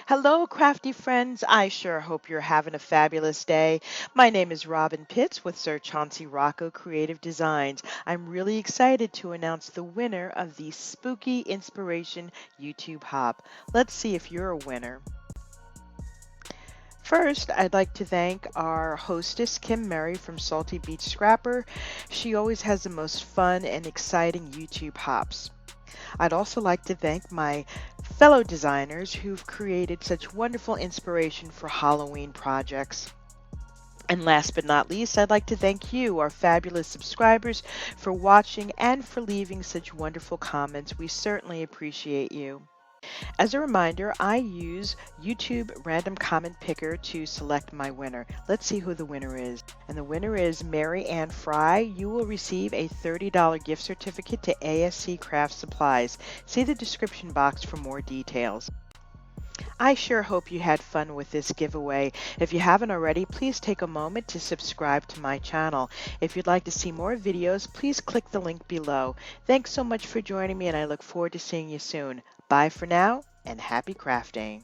Hello, crafty friends. I sure hope you're having a fabulous day. My name is Robyn Pitts with Sir Chauncey Rocco Creative Designs. I'm really excited to announce the winner of the Spooky Inspiration YouTube Hop. Let's see if you're a winner. First, I'd like to thank our hostess, Kim Murray from Salty Beach Scrapper. She always has the most fun and exciting YouTube hops. I'd also like to thank my fellow designers who've created such wonderful inspiration for Halloween projects. And last but not least, I'd like to thank you, our fabulous subscribers, for watching and for leaving such wonderful comments. We certainly appreciate you. As a reminder, I use YouTube Random Comment Picker to select my winner. Let's see who the winner is. And the winner is Mary Ann Fry. You will receive a $30 gift certificate to ASC Craft Supplies. See the description box for more details. I sure hope you had fun with this giveaway. If you haven't already, please take a moment to subscribe to my channel. If you'd like to see more videos, please click the link below. Thanks so much for joining me, and I look forward to seeing you soon. Bye for now, and happy crafting.